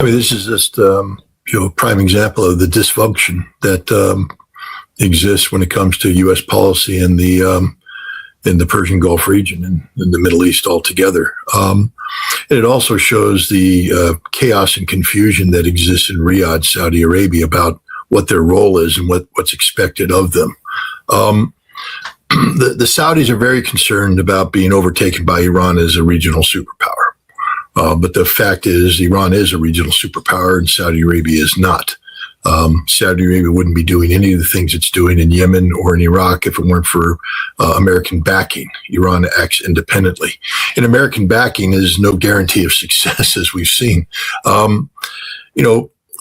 mean, this is just a prime example of the dysfunction that exists when it comes to U.S. policy in the Persian Gulf region and in the Middle East altogether. And it also shows the chaos and confusion that exists in Riyadh, Saudi Arabia, about what their role is and what's expected of them. The Saudis are very concerned about being overtaken by Iran as a regional superpower. But the fact is, Iran is a regional superpower and Saudi Arabia is not. Saudi Arabia wouldn't be doing any of the things it's doing in Yemen or in Iraq if it weren't for American backing. Iran acts independently. And American backing is no guarantee of success, as we've seen.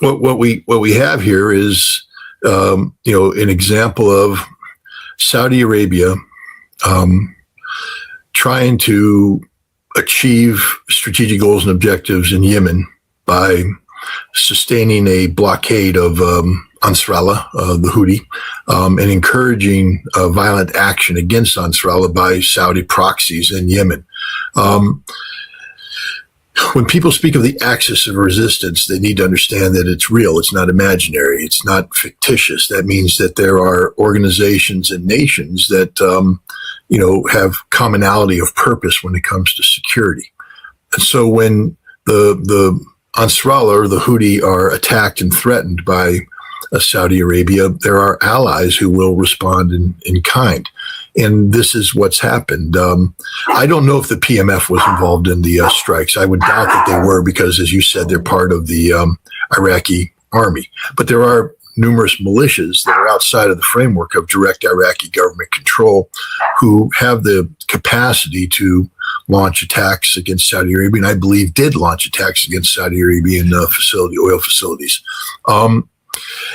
What we have here is, an example of Saudi Arabia trying to achieve strategic goals and objectives in Yemen by sustaining a blockade of Ansarallah, the Houthi, and encouraging violent action against Ansarallah by Saudi proxies in Yemen. When people speak of the axis of resistance, they need to understand that it's real. It's not imaginary. It's not fictitious. That means that there are organizations and nations that, have commonality of purpose when it comes to security. And so when the Ansarallah or the Houthi are attacked and threatened by Saudi Arabia, there are allies who will respond in kind. And this is what's happened. I don't know if the PMF was involved in the strikes. I would doubt that they were because, as you said, they're part of the Iraqi army. But there are numerous militias that are outside of the framework of direct Iraqi government control who have the capacity to launch attacks against Saudi Arabia, and I believe did launch attacks against Saudi Arabian oil facilities.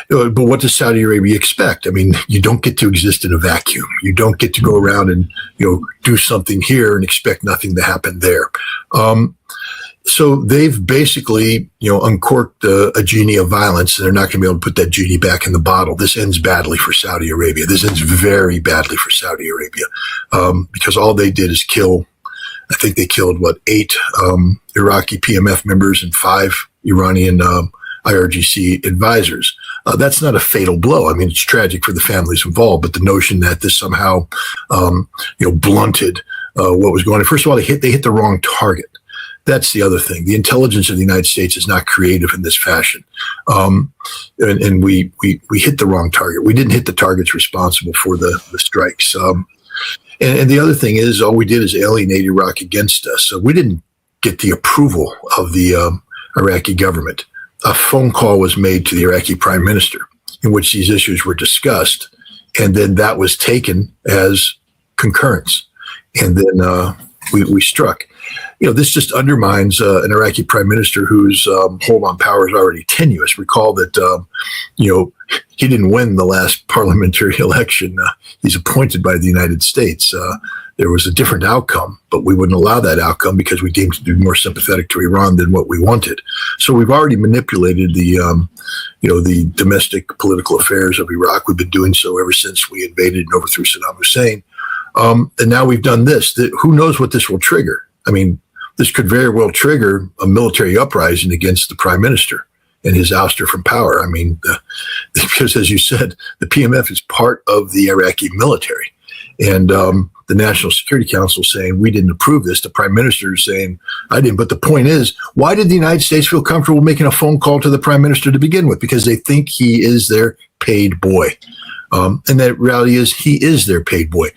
But what does Saudi Arabia expect? I mean, you don't get to exist in a vacuum. You don't get to go around and, do something here and expect nothing to happen there. So they've basically, uncorked a genie of violence, and they're not going to be able to put that genie back in the bottle. This ends badly for Saudi Arabia. This ends very badly for Saudi Arabia because all they did is kill. I think they killed 8 Iraqi PMF members and 5 Iranian IRGC advisors. That's not a fatal blow. I mean, it's tragic for the families involved, but the notion that this somehow, blunted what was going on. First of all, they hit the wrong target. That's the other thing. The intelligence of the United States is not creative in this fashion, and we hit the wrong target. We didn't hit the targets responsible for the strikes. And the other thing is, all we did is alienate Iraq against us. So we didn't get the approval of the Iraqi government. A phone call was made to the Iraqi prime minister in which these issues were discussed, and then that was taken as concurrence. And then we struck. This just undermines an Iraqi prime minister whose hold on power is already tenuous. Recall that, he didn't win the last parliamentary election. He's appointed by the United States. There was a different outcome, but we wouldn't allow that outcome because we deemed to be more sympathetic to Iran than what we wanted. So we've already manipulated the domestic political affairs of Iraq. We've been doing so ever since we invaded and overthrew Saddam Hussein. And now we've done this. Who knows what this will trigger? I mean, this could very well trigger a military uprising against the prime minister and his ouster from power. I mean, because as you said, the PMF is part of the Iraqi military. And the National Security Council saying, we didn't approve this. The prime minister is saying, I didn't. But the point is, why did the United States feel comfortable making a phone call to the prime minister to begin with? Because they think he is their paid boy. And that reality is he is their paid boy.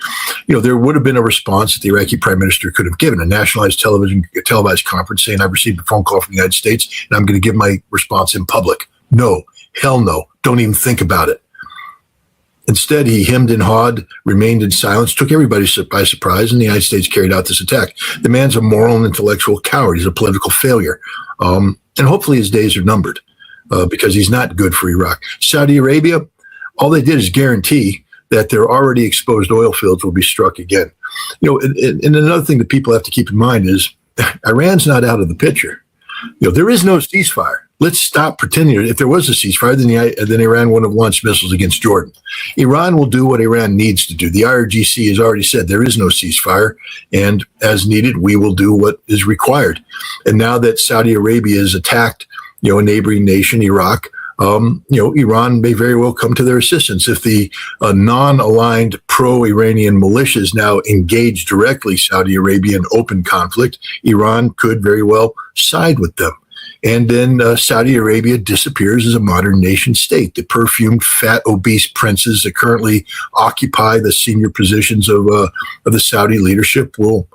There would have been a response that the Iraqi prime minister could have given, a nationalized televised conference saying, I've received a phone call from the United States and I'm going to give my response in public. No, hell no. Don't even think about it. Instead, he hemmed and hawed, remained in silence, took everybody by surprise, and the United States carried out this attack. The man's a moral and intellectual coward. He's a political failure. And hopefully his days are numbered because he's not good for Iraq. Saudi Arabia, all they did is guarantee that their already exposed oil fields will be struck again. And another thing that people have to keep in mind is Iran's not out of the picture. There is no ceasefire. Let's stop pretending. If there was a ceasefire, then Iran wouldn't have launched missiles against Jordan. Iran will do what Iran needs to do. The IRGC has already said there is no ceasefire, and as needed, we will do what is required. And now that Saudi Arabia has attacked a neighboring nation, Iraq, Iran may very well come to their assistance. If the non-aligned pro-Iranian militias now engage directly Saudi Arabia in open conflict, Iran could very well side with them. And then Saudi Arabia disappears as a modern nation state. The perfumed, fat, obese princes that currently occupy the senior positions of the Saudi leadership will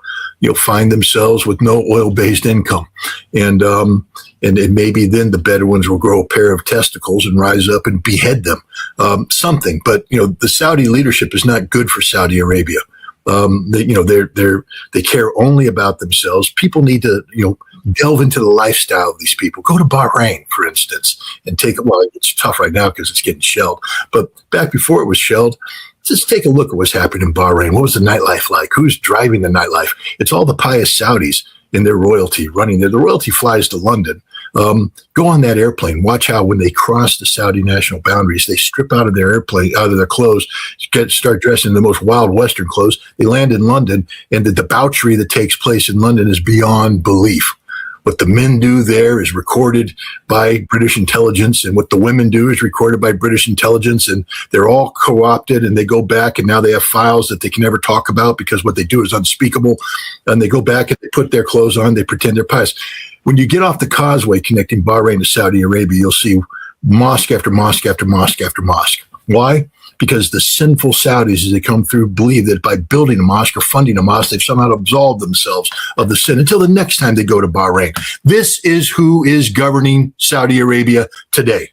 find themselves with no oil-based income. And maybe then the Bedouins will grow a pair of testicles and rise up and behead them. Something. But, the Saudi leadership is not good for Saudi Arabia. They care only about themselves. People need to, delve into the lifestyle of these people. Go to Bahrain, for instance, and it's tough right now because it's getting shelled. But back before it was shelled, just take a look at what's happening in Bahrain. What was the nightlife like? Who's driving the nightlife? It's all the pious Saudis and their royalty running there. The royalty flies to London. Go on that airplane. Watch how when they cross the Saudi national boundaries, they strip out of their clothes, start dressing in the most wild Western clothes. They land in London, and the debauchery that takes place in London is beyond belief. What the men do there is recorded by British intelligence, and what the women do is recorded by British intelligence, and they're all co-opted, and they go back, and now they have files that they can never talk about because what they do is unspeakable, and they go back and they put their clothes on, they pretend they're pious. When you get off the causeway connecting Bahrain to Saudi Arabia, you'll see mosque after mosque after mosque after mosque. Why? Because the sinful Saudis, as they come through, believe that by building a mosque or funding a mosque, they've somehow absolved themselves of the sin until the next time they go to Bahrain. This is who is governing Saudi Arabia today.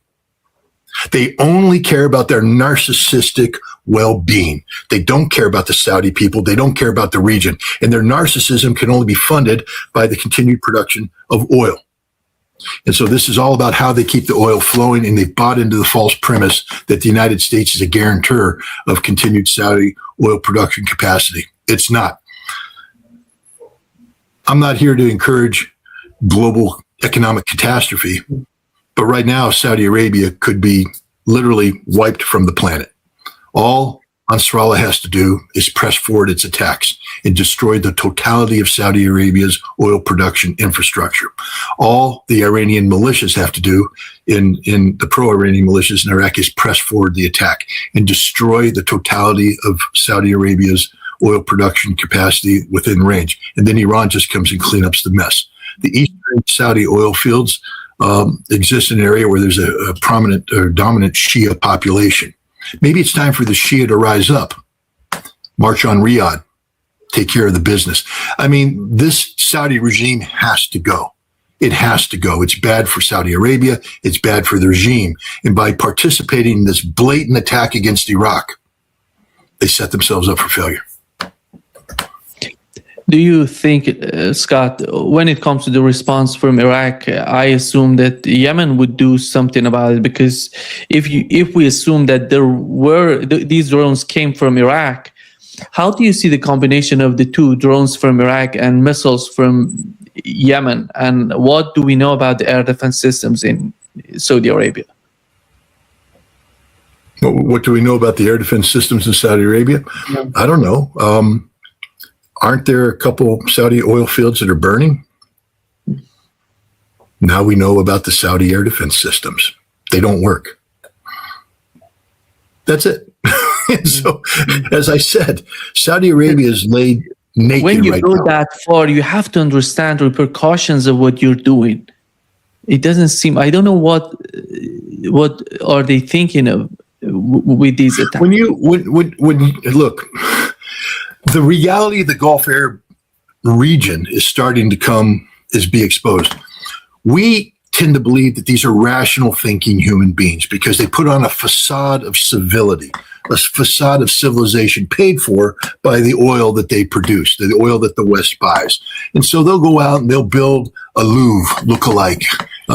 They only care about their narcissistic well-being. They don't care about the Saudi people. They don't care about the region. And their narcissism can only be funded by the continued production of oil. And so this is all about how they keep the oil flowing, and they've bought into the false premise that the United States is a guarantor of continued Saudi oil production capacity. It's not. I'm not here to encourage global economic catastrophe, but right now Saudi Arabia could be literally wiped from the planet. All Nasrallah has to do is press forward its attacks and destroy the totality of Saudi Arabia's oil production infrastructure. All the Iranian militias have to do in the pro-Iranian militias in Iraq is press forward the attack and destroy the totality of Saudi Arabia's oil production capacity within range. And then Iran just comes and cleanups the mess. The eastern Saudi oil fields exist in an area where there's a prominent or dominant Shia population. Maybe it's time for the Shia to rise up, march on Riyadh, take care of the business. I mean, this Saudi regime has to go. It has to go. It's bad for Saudi Arabia. It's bad for the regime. And by participating in this blatant attack against Iraq, they set themselves up for failure. Do you think, Scott, when it comes to the response from Iraq, I assume that Yemen would do something about it? Because if we assume that these drones came from Iraq, how do you see the combination of the two, drones from Iraq and missiles from Yemen? And what do we know about the air defense systems in Saudi Arabia? What do we know about the air defense systems in Saudi Arabia? Yeah. I don't know. Aren't there a couple Saudi oil fields that are burning? Now we know about the Saudi air defense systems. They don't work. That's it. So, as I said, Saudi Arabia is laid naked. When you right go now. that far, you have to understand the repercussions of what you're doing. It doesn't seem, I don't know what are they thinking of with these attacks. When look, the reality of the Gulf Arab region is starting to be exposed. We tend to believe that these are rational thinking human beings because they put on a facade of civility, a facade of civilization paid for by the oil that they produce, the oil that the West buys. And so they'll go out and they'll build a Louvre look-alike.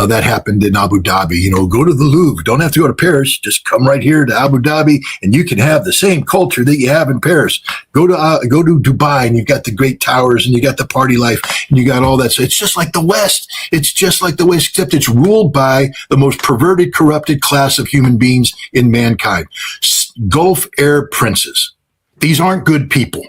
That happened in Abu Dhabi. Go to the Louvre. Don't have to go to Paris. Just come right here to Abu Dhabi, and you can have the same culture that you have in Paris. Go to Dubai, and you've got the great towers, and you got the party life, and you got all that. So it's just like the West. It's just like the West, except it's ruled by the most perverted, corrupted class of human beings in mankind. Gulf Arab princes. These aren't good people.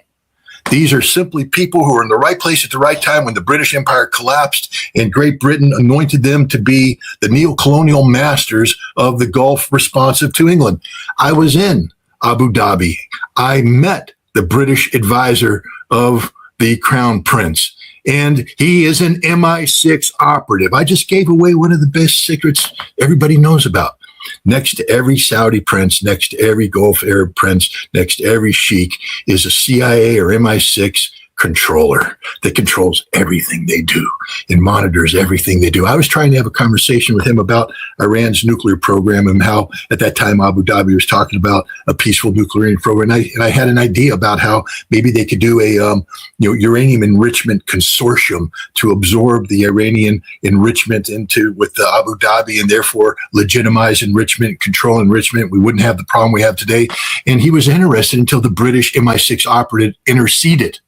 These are simply people who are in the right place at the right time when the British Empire collapsed and Great Britain anointed them to be the neo-colonial masters of the Gulf responsive to England. I was in Abu Dhabi. I met the British advisor of the Crown Prince, and he is an MI6 operative. I just gave away one of the best secrets everybody knows about. Next to every Saudi prince, next to every Gulf Arab prince, next to every sheikh is a CIA or MI6 controller that controls everything they do and monitors everything they do. I was trying to have a conversation with him about Iran's nuclear program and how at that time Abu Dhabi was talking about a peaceful nuclear program. And I had an idea about how maybe they could do a uranium enrichment consortium to absorb the Iranian enrichment with the Abu Dhabi and therefore legitimize enrichment, control enrichment. We wouldn't have the problem we have today. And he was interested until the British MI6 operative interceded.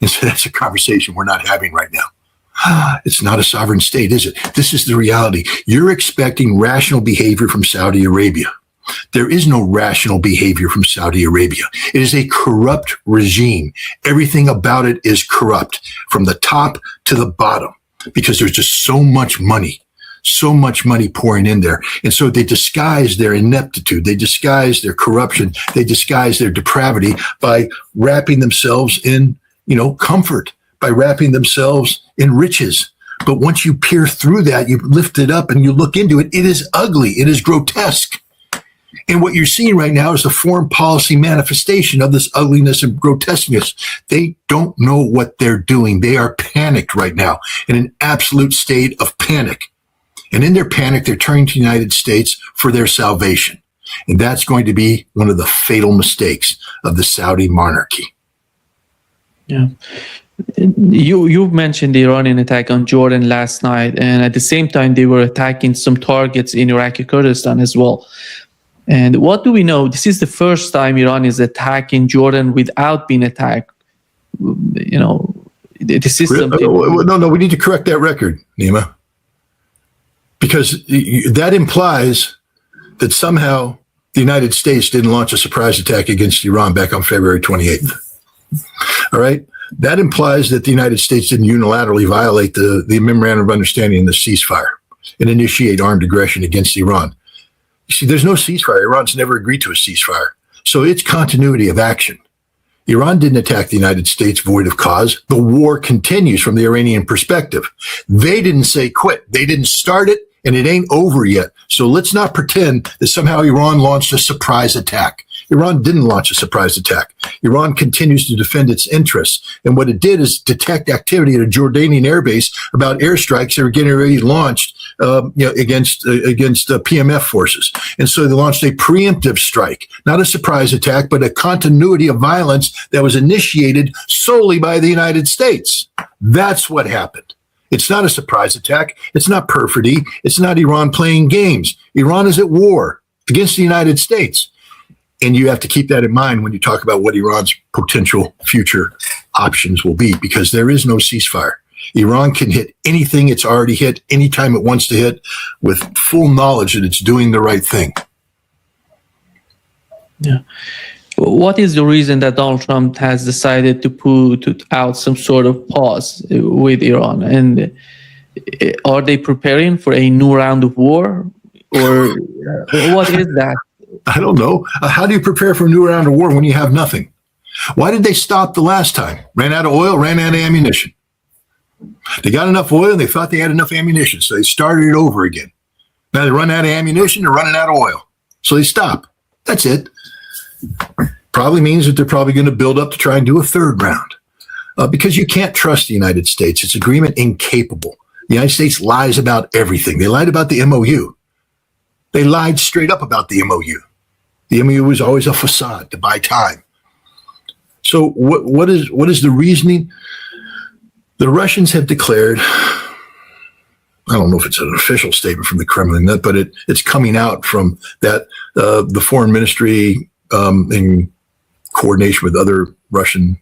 And so that's a conversation we're not having right now. It's not a sovereign state, is it? This is the reality. You're expecting rational behavior from Saudi Arabia. There is no rational behavior from Saudi Arabia. It is a corrupt regime. Everything about it is corrupt from the top to the bottom because there's just so much money pouring in there. And so they disguise their ineptitude. They disguise their corruption. They disguise their depravity by wrapping themselves in comfort, by wrapping themselves in riches. But once you peer through that, you lift it up and you look into it, it is ugly. It is grotesque. And what you're seeing right now is the foreign policy manifestation of this ugliness and grotesqueness. They don't know what they're doing. They are panicked right now, in an absolute state of panic. And in their panic, they're turning to the United States for their salvation. And that's going to be one of the fatal mistakes of the Saudi monarchy. Yeah. You've mentioned the Iranian attack on Jordan last night, and at the same time, they were attacking some targets in Iraqi Kurdistan as well. And what do we know? This is the first time Iran is attacking Jordan without being attacked. This is something. No, we need to correct that record, Nima, because that implies that somehow the United States didn't launch a surprise attack against Iran back on February 28th. All right. That implies that the United States didn't unilaterally violate the memorandum of understanding and the ceasefire and initiate armed aggression against Iran. You see, there's no ceasefire. Iran's never agreed to a ceasefire. So it's continuity of action. Iran didn't attack the United States void of cause. The war continues from the Iranian perspective. They didn't say quit. They didn't start it, and it ain't over yet. So let's not pretend that somehow Iran launched a surprise attack. Iran didn't launch a surprise attack. Iran continues to defend its interests. And what it did is detect activity at a Jordanian airbase about airstrikes that were getting ready launched against PMF forces. And so they launched a preemptive strike, not a surprise attack, but a continuity of violence that was initiated solely by the United States. That's what happened. It's not a surprise attack. It's not perfidy. It's not Iran playing games. Iran is at war against the United States. And you have to keep that in mind when you talk about what Iran's potential future options will be, because there is no ceasefire. Iran can hit anything it's already hit anytime it wants to hit with full knowledge that it's doing the right thing. Yeah. What is the reason that Donald Trump has decided to put out some sort of pause with Iran? And are they preparing for a new round of war? Or what is that? I don't know. How do you prepare for a new round of war when you have nothing? Why did they stop the last time? Ran out of oil, ran out of ammunition. They got enough oil and they thought they had enough ammunition, so they started it over again. Now they run out of ammunition, they're running out of oil. So they stop. That's it. Probably means that they're probably going to build up to try and do a third round. Because you can't trust the United States. It's agreement incapable. The United States lies about everything. They lied about the MOU. They lied straight up about the MOU. The MOU was always a facade to buy time. So what is the reasoning? The Russians have declared, I don't know if it's an official statement from the Kremlin, but it's coming out from that the foreign ministry in coordination with other Russian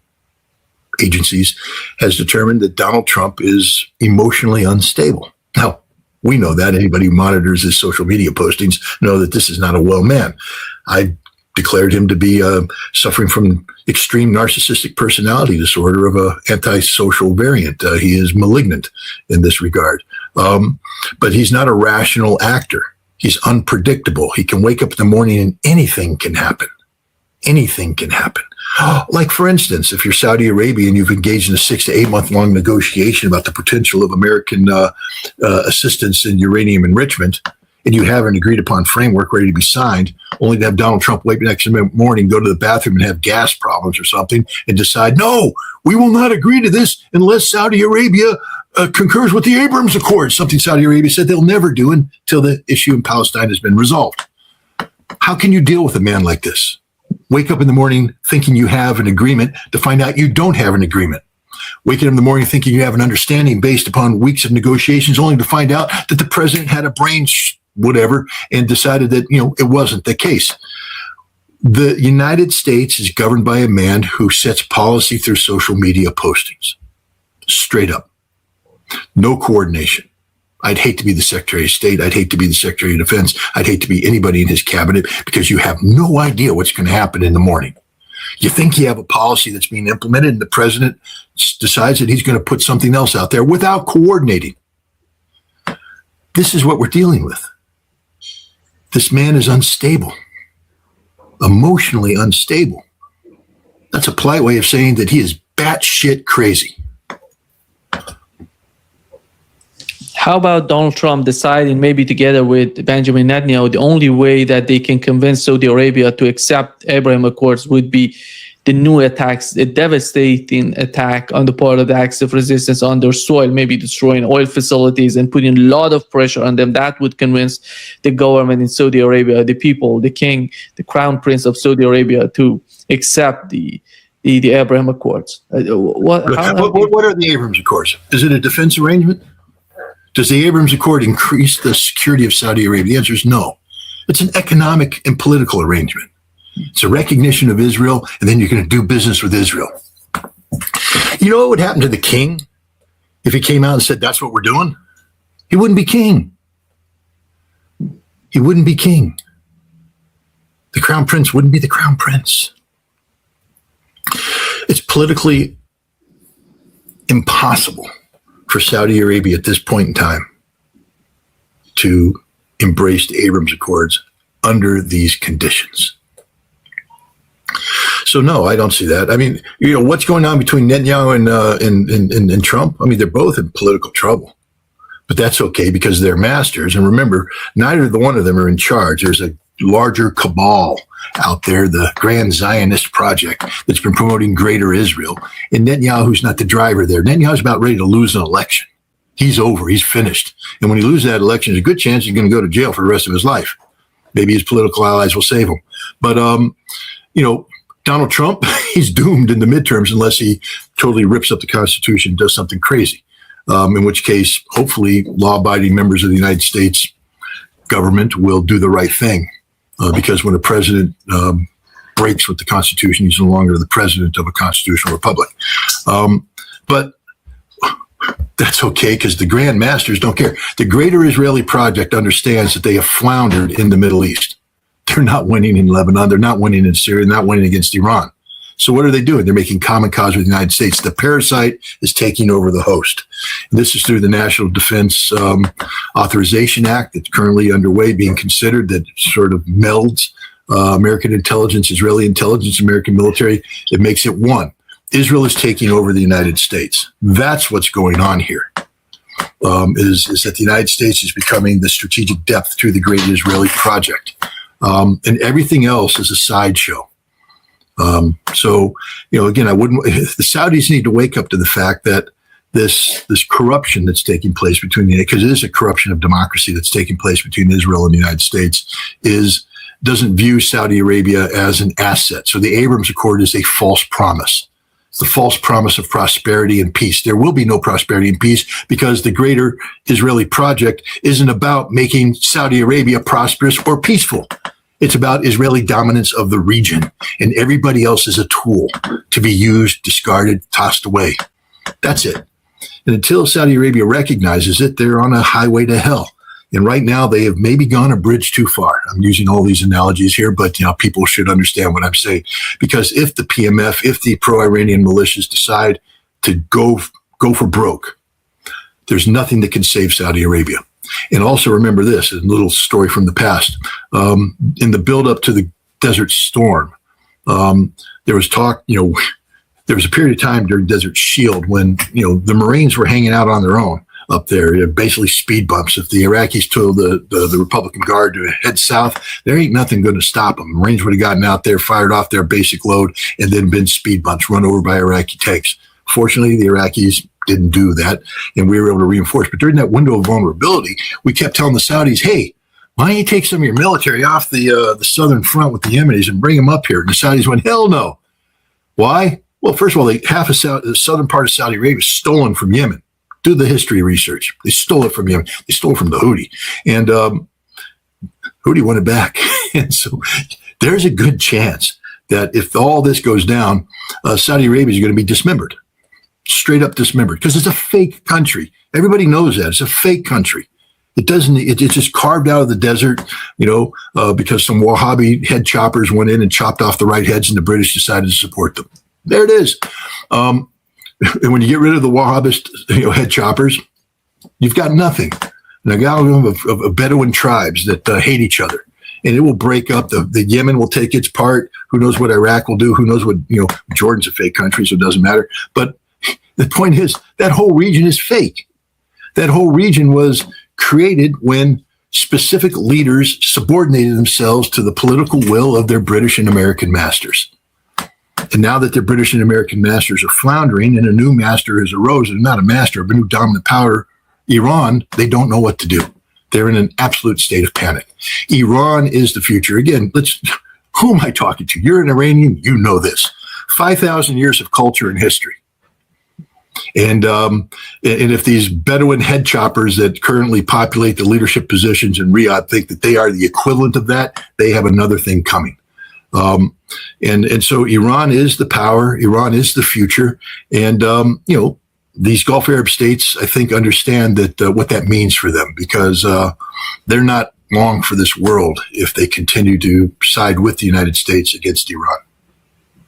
agencies has determined that Donald Trump is emotionally unstable. Now, we know that. Anybody who monitors his social media postings know that this is not a well man. I declared him to be suffering from extreme narcissistic personality disorder of a antisocial variant. He is malignant in this regard. But he's not a rational actor. He's unpredictable. He can wake up in the morning and anything can happen. Anything can happen. Like, for instance, if you're Saudi Arabia and you've engaged in a 6 to 8 month long negotiation about the potential of American assistance in uranium enrichment, and you have an agreed upon framework ready to be signed, only to have Donald Trump wake up next morning, go to the bathroom and have gas problems or something and decide, no, we will not agree to this unless Saudi Arabia concurs with the Abrams Accords, something Saudi Arabia said they'll never do until the issue in Palestine has been resolved. How can you deal with a man like this? Wake up in the morning thinking you have an agreement to find out you don't have an agreement. Waking up in the morning thinking you have an understanding based upon weeks of negotiations, only to find out that the president had a brain whatever and decided that, it wasn't the case. The United States is governed by a man who sets policy through social media postings. Straight up. No coordination. I'd hate to be the Secretary of State. I'd hate to be the Secretary of Defense. I'd hate to be anybody in his cabinet because you have no idea what's going to happen in the morning. You think you have a policy that's being implemented and the president decides that he's going to put something else out there without coordinating. This is what we're dealing with. This man is unstable, emotionally unstable. That's a polite way of saying that he is batshit crazy. How about Donald Trump deciding, maybe together with Benjamin Netanyahu, the only way that they can convince Saudi Arabia to accept Abraham Accords would be the new attacks, a devastating attack on the part of the Axis of Resistance on their soil, maybe destroying oil facilities and putting a lot of pressure on them. That would convince the government in Saudi Arabia, the people, the king, the crown prince of Saudi Arabia to accept the Abraham Accords. What are the Abrams Accords? Is it a defense arrangement? Does the Abrams Accord increase the security of Saudi Arabia? The answer is no. It's an economic and political arrangement. It's a recognition of Israel, and then you're going to do business with Israel. You know what would happen to the king if he came out and said, that's what we're doing? He wouldn't be king. He wouldn't be king. The crown prince wouldn't be the crown prince. It's politically impossible for Saudi Arabia at this point in time to embrace the Abrams Accords under these conditions. So no, I don't see that. I mean, what's going on between Netanyahu and Trump? I mean, they're both in political trouble, but that's okay because they're masters. And remember, neither one of them are in charge. There's a larger cabal out there, the Grand Zionist Project, that's been promoting Greater Israel. And Netanyahu's not the driver there. Netanyahu's about ready to lose an election. He's over. He's finished. And when he loses that election, there's a good chance he's going to go to jail for the rest of his life. Maybe his political allies will save him. But, Donald Trump, he's doomed in the midterms unless he totally rips up the Constitution and does something crazy. In which case, hopefully, law-abiding members of the United States government will do the right thing. Because when a president breaks with the Constitution, he's no longer the president of a constitutional republic. But that's okay because the Grand Masters don't care. The Greater Israeli Project understands that they have floundered in the Middle East. They're not winning in Lebanon. They're not winning in Syria. They're not winning against Iran. So what are they doing? They're making common cause with the United States. The parasite is taking over the host. And this is through the National Defense Authorization Act that's currently underway, being considered, that sort of melds American intelligence, Israeli intelligence, American military. It makes it one. Israel is taking over the United States. That's what's going on here. Is that the United States is becoming the strategic depth through the Great Israeli Project. And everything else is a sideshow. So, again, the Saudis need to wake up to the fact that this corruption that's taking place because it is a corruption of democracy that's taking place between Israel and the United States, doesn't view Saudi Arabia as an asset. So the Abrams Accord is a false promise. It's the false promise of prosperity and peace. There will be no prosperity and peace because the Greater Israeli Project isn't about making Saudi Arabia prosperous or peaceful. It's about Israeli dominance of the region, and everybody else is a tool to be used, discarded, tossed away. That's it. And until Saudi Arabia recognizes it, they're on a highway to hell. And right now, they have maybe gone a bridge too far. I'm using all these analogies here, but people should understand what I'm saying. Because if the PMF, if the pro-Iranian militias decide to go for broke, there's nothing that can save Saudi Arabia. And also remember this, a little story from the past. In the build-up to the Desert Storm, there was talk, there was a period of time during Desert Shield when, the Marines were hanging out on their own up there, basically speed bumps. If the Iraqis told the Republican Guard to head south, there ain't nothing going to stop them. The Marines would have gotten out there, fired off their basic load, and then been speed bumps, run over by Iraqi tanks. Fortunately, the Iraqis didn't do that, and we were able to reinforce. But during that window of vulnerability, we kept telling the Saudis, hey, why don't you take some of your military off the southern front with the Yemenis and bring them up here? And the Saudis went, hell no. Why? Well, first of all, half of the southern part of Saudi Arabia is stolen from Yemen. Do the history research. They stole it from Yemen. They stole it from the Houthi. And Houthi won it back. And so there's a good chance that if all this goes down, Saudi Arabia is going to be dismembered. Straight up dismembered. Because it's a fake country. Everybody knows that. It's a fake country. It's just carved out of the desert, because some Wahhabi head choppers went in and chopped off the right heads and the British decided to support them. There it is. And when you get rid of the Wahhabist, head choppers, you've got nothing. And a galleon of Bedouin tribes that hate each other. And it will break up. The Yemen will take its part. Who knows what Iraq will do? Who knows what, Jordan's a fake country, so it doesn't matter. But the point is, that whole region is fake. That whole region was created when specific leaders subordinated themselves to the political will of their British and American masters. And now that their British and American masters are floundering and a new master has arisen, not a master, but a new dominant power, Iran, they don't know what to do. They're in an absolute state of panic. Iran is the future. Again, who am I talking to? You're an Iranian, you know this. 5,000 years of culture and history. And if these Bedouin head choppers that currently populate the leadership positions in Riyadh think that they are the equivalent of that, they have another thing coming. And so Iran is the power. Iran is the future. And, these Gulf Arab states, I think, understand that what that means for them, because they're not long for this world if they continue to side with the United States against Iran.